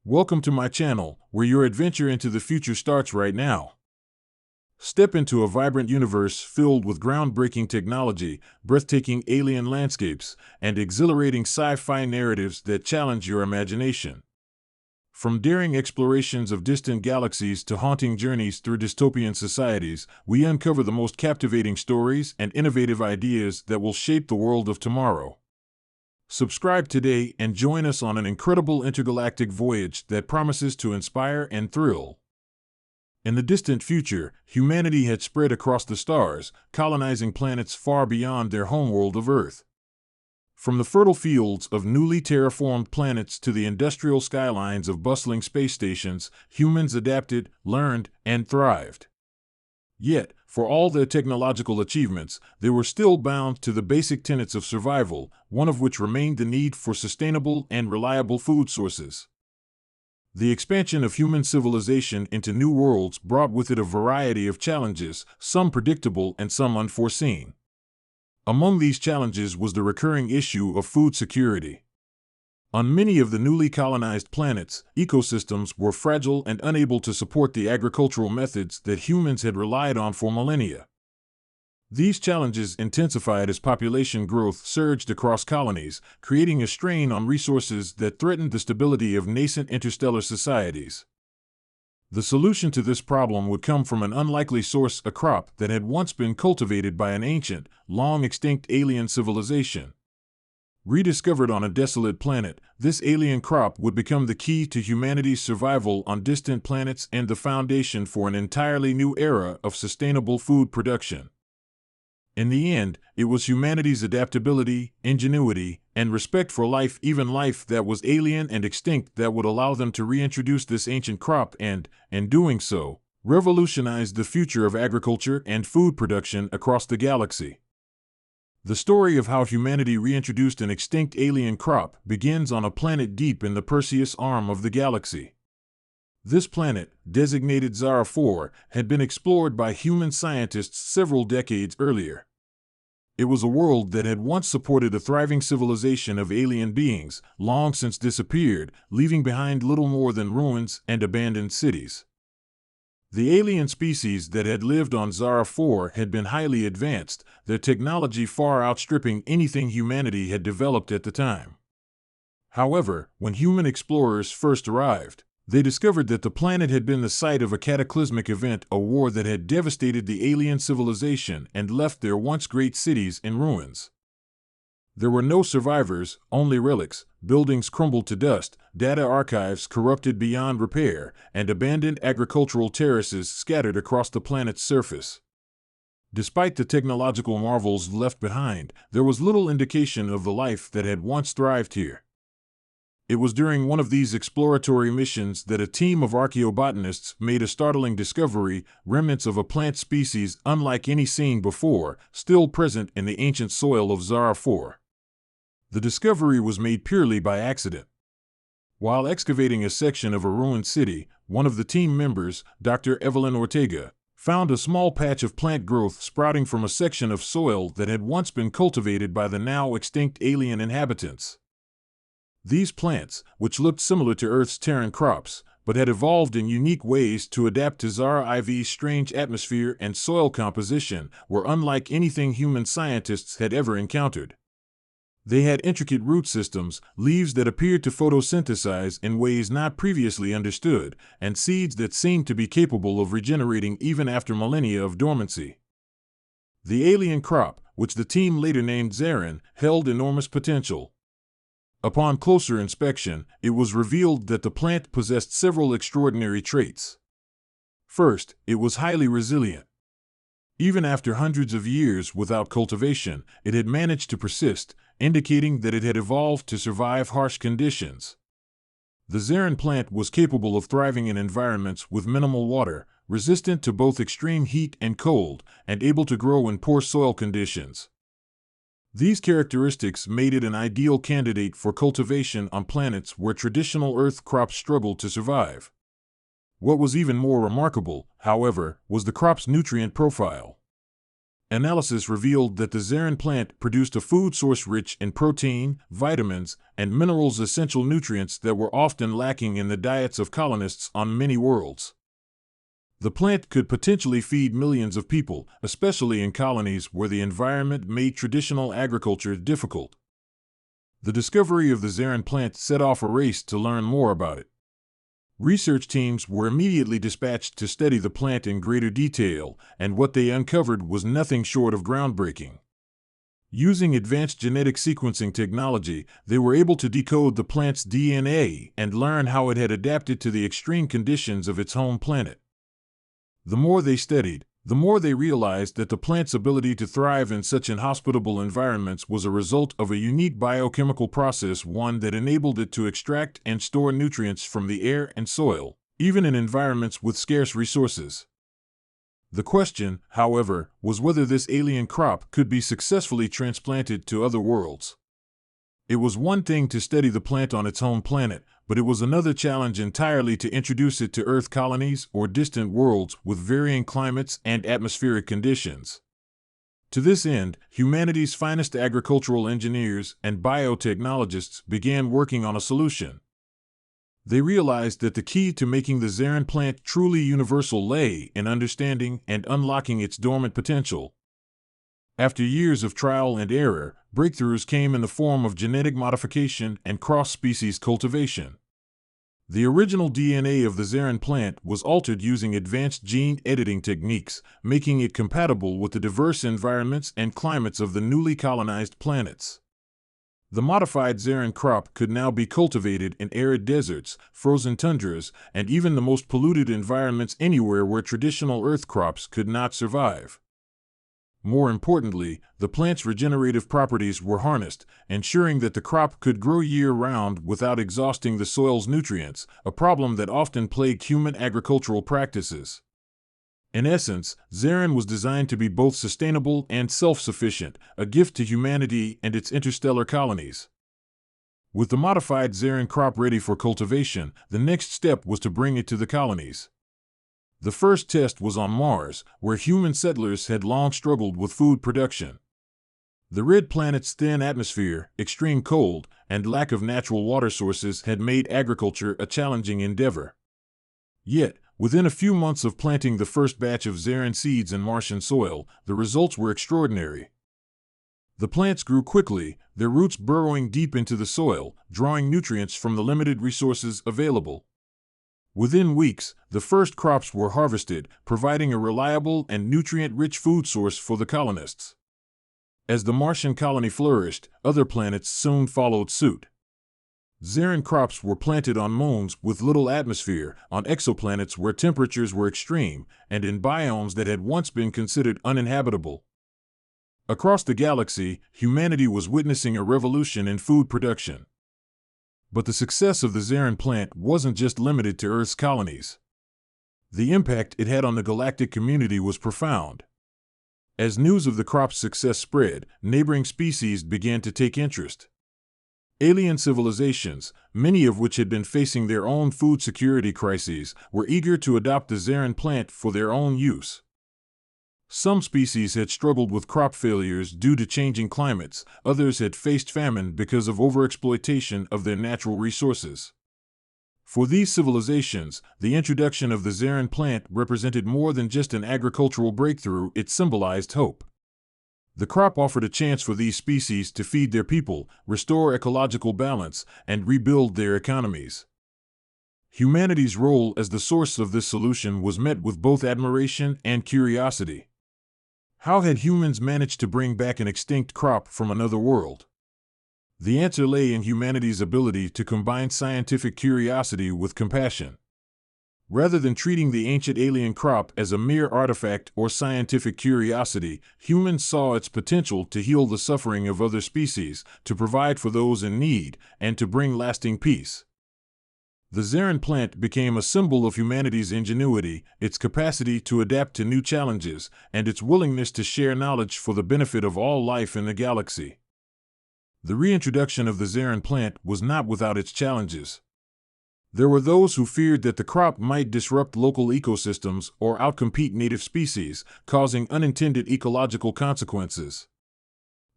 Welcome to my channel, where your adventure into the future starts right now. Step into a vibrant universe filled with groundbreaking technology, breathtaking alien landscapes, and exhilarating sci-fi narratives that challenge your imagination. From daring explorations of distant galaxies to haunting journeys through dystopian societies, we uncover the most captivating stories and innovative ideas that will shape the world of tomorrow. Subscribe today and join us on an incredible intergalactic voyage that promises to inspire and thrill. In the distant future, humanity had spread across the stars, colonizing planets far beyond their homeworld of Earth. From the fertile fields of newly terraformed planets to the industrial skylines of bustling space stations, humans adapted, learned, and thrived. Yet, for all their technological achievements, they were still bound to the basic tenets of survival, one of which remained the need for sustainable and reliable food sources. The expansion of human civilization into new worlds brought with it a variety of challenges, some predictable and some unforeseen. Among these challenges was the recurring issue of food security. On many of the newly colonized planets, ecosystems were fragile and unable to support the agricultural methods that humans had relied on for millennia. These challenges intensified as population growth surged across colonies, creating a strain on resources that threatened the stability of nascent interstellar societies. The solution to this problem would come from an unlikely source: a crop that had once been cultivated by an ancient, long-extinct alien civilization. Rediscovered on a desolate planet, this alien crop would become the key to humanity's survival on distant planets and the foundation for an entirely new era of sustainable food production. In the end, it was humanity's adaptability, ingenuity, and respect for life, even life that was alien and extinct, that would allow them to reintroduce this ancient crop and, in doing so, revolutionize the future of agriculture and food production across the galaxy. The story of how humanity reintroduced an extinct alien crop begins on a planet deep in the Perseus arm of the galaxy. This planet, designated Zara 4, had been explored by human scientists several decades earlier. It was a world that had once supported a thriving civilization of alien beings, long since disappeared, leaving behind little more than ruins and abandoned cities. The alien species that had lived on Zara 4 had been highly advanced, their technology far outstripping anything humanity had developed at the time. However, when human explorers first arrived, they discovered that the planet had been the site of a cataclysmic event, a war that had devastated the alien civilization and left their once great cities in ruins. There were no survivors, only relics, buildings crumbled to dust, data archives corrupted beyond repair, and abandoned agricultural terraces scattered across the planet's surface. Despite the technological marvels left behind, there was little indication of the life that had once thrived here. It was during one of these exploratory missions that a team of archaeobotanists made a startling discovery: remnants of a plant species unlike any seen before, still present in the ancient soil of Zara 4. The discovery was made purely by accident. While excavating a section of a ruined city, one of the team members, Dr. Evelyn Ortega, found a small patch of plant growth sprouting from a section of soil that had once been cultivated by the now extinct alien inhabitants. These plants, which looked similar to Earth's Terran crops, but had evolved in unique ways to adapt to Zara IV's strange atmosphere and soil composition, were unlike anything human scientists had ever encountered. They had intricate root systems, leaves that appeared to photosynthesize in ways not previously understood, and seeds that seemed to be capable of regenerating even after millennia of dormancy. The alien crop, which the team later named Zarin, held enormous potential. Upon closer inspection, it was revealed that the plant possessed several extraordinary traits. First, it was highly resilient. Even after hundreds of years without cultivation, it had managed to persist, indicating that it had evolved to survive harsh conditions. The Zarin plant was capable of thriving in environments with minimal water, resistant to both extreme heat and cold, and able to grow in poor soil conditions. These characteristics made it an ideal candidate for cultivation on planets where traditional Earth crops struggled to survive. What was even more remarkable, however, was the crop's nutrient profile. Analysis revealed that the Zarin plant produced a food source rich in protein, vitamins, and minerals, essential nutrients that were often lacking in the diets of colonists on many worlds. The plant could potentially feed millions of people, especially in colonies where the environment made traditional agriculture difficult. The discovery of the Zarin plant set off a race to learn more about it. Research teams were immediately dispatched to study the plant in greater detail, and what they uncovered was nothing short of groundbreaking. Using advanced genetic sequencing technology, they were able to decode the plant's DNA and learn how it had adapted to the extreme conditions of its home planet. The more they studied, the more they realized that the plant's ability to thrive in such inhospitable environments was a result of a unique biochemical process, one that enabled it to extract and store nutrients from the air and soil, even in environments with scarce resources. The question, however, was whether this alien crop could be successfully transplanted to other worlds. It was one thing to study the plant on its home planet, but it was another challenge entirely to introduce it to Earth colonies or distant worlds with varying climates and atmospheric conditions. To this end, humanity's finest agricultural engineers and biotechnologists began working on a solution. They realized that the key to making the Zarin plant truly universal lay in understanding and unlocking its dormant potential. After years of trial and error, breakthroughs came in the form of genetic modification and cross-species cultivation. The original DNA of the Zarin plant was altered using advanced gene editing techniques, making it compatible with the diverse environments and climates of the newly colonized planets. The modified Zarin crop could now be cultivated in arid deserts, frozen tundras, and even the most polluted environments anywhere where traditional Earth crops could not survive. More importantly, the plant's regenerative properties were harnessed, ensuring that the crop could grow year-round without exhausting the soil's nutrients, a problem that often plagued human agricultural practices. In essence, Zarin was designed to be both sustainable and self-sufficient, a gift to humanity and its interstellar colonies. With the modified Zarin crop ready for cultivation, the next step was to bring it to the colonies. The first test was on Mars, where human settlers had long struggled with food production. The red planet's thin atmosphere, extreme cold, and lack of natural water sources had made agriculture a challenging endeavor. Yet, within a few months of planting the first batch of Zarin seeds in Martian soil, the results were extraordinary. The plants grew quickly, their roots burrowing deep into the soil, drawing nutrients from the limited resources available. Within weeks, the first crops were harvested, providing a reliable and nutrient-rich food source for the colonists. As the Martian colony flourished, other planets soon followed suit. Zarin crops were planted on moons with little atmosphere, on exoplanets where temperatures were extreme, and in biomes that had once been considered uninhabitable. Across the galaxy, humanity was witnessing a revolution in food production. But the success of the Zarin plant wasn't just limited to Earth's colonies. The impact it had on the galactic community was profound. As news of the crop's success spread, neighboring species began to take interest. Alien civilizations, many of which had been facing their own food security crises, were eager to adopt the Zarin plant for their own use. Some species had struggled with crop failures due to changing climates, others had faced famine because of overexploitation of their natural resources. For these civilizations, the introduction of the Zarin plant represented more than just an agricultural breakthrough, it symbolized hope. The crop offered a chance for these species to feed their people, restore ecological balance, and rebuild their economies. Humanity's role as the source of this solution was met with both admiration and curiosity. How had humans managed to bring back an extinct crop from another world? The answer lay in humanity's ability to combine scientific curiosity with compassion. Rather than treating the ancient alien crop as a mere artifact or scientific curiosity, humans saw its potential to heal the suffering of other species, to provide for those in need, and to bring lasting peace. The Zarin plant became a symbol of humanity's ingenuity, its capacity to adapt to new challenges, and its willingness to share knowledge for the benefit of all life in the galaxy. The reintroduction of the Zarin plant was not without its challenges. There were those who feared that the crop might disrupt local ecosystems or outcompete native species, causing unintended ecological consequences.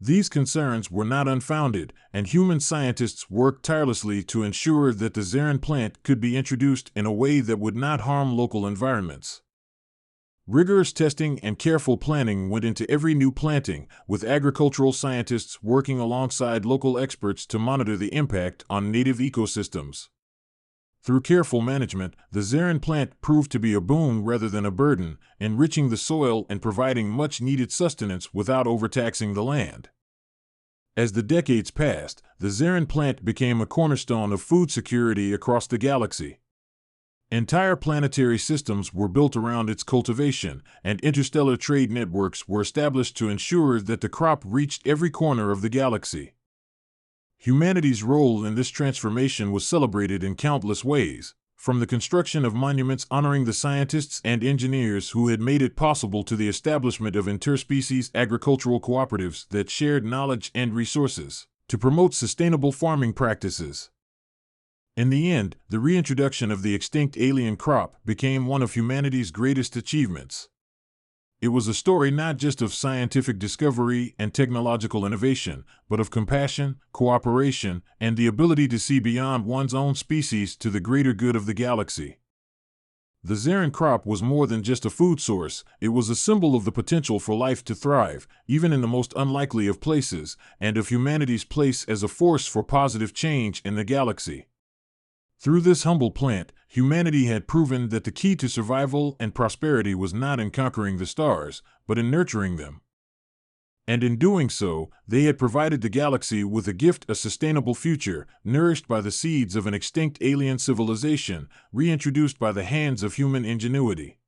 These concerns were not unfounded, and human scientists worked tirelessly to ensure that the Zarin plant could be introduced in a way that would not harm local environments. Rigorous testing and careful planning went into every new planting, with agricultural scientists working alongside local experts to monitor the impact on native ecosystems. Through careful management, the Zarin plant proved to be a boon rather than a burden, enriching the soil and providing much-needed sustenance without overtaxing the land. As the decades passed, the Zarin plant became a cornerstone of food security across the galaxy. Entire planetary systems were built around its cultivation, and interstellar trade networks were established to ensure that the crop reached every corner of the galaxy. Humanity's role in this transformation was celebrated in countless ways, from the construction of monuments honoring the scientists and engineers who had made it possible to the establishment of interspecies agricultural cooperatives that shared knowledge and resources, to promote sustainable farming practices. In the end, the reintroduction of the extinct alien crop became one of humanity's greatest achievements. It was a story not just of scientific discovery and technological innovation, but of compassion, cooperation, and the ability to see beyond one's own species to the greater good of the galaxy. The Zarin crop was more than just a food source, it was a symbol of the potential for life to thrive, even in the most unlikely of places, and of humanity's place as a force for positive change in the galaxy. Through this humble plant, humanity had proven that the key to survival and prosperity was not in conquering the stars, but in nurturing them. And in doing so, they had provided the galaxy with a gift, a sustainable future, nourished by the seeds of an extinct alien civilization, reintroduced by the hands of human ingenuity.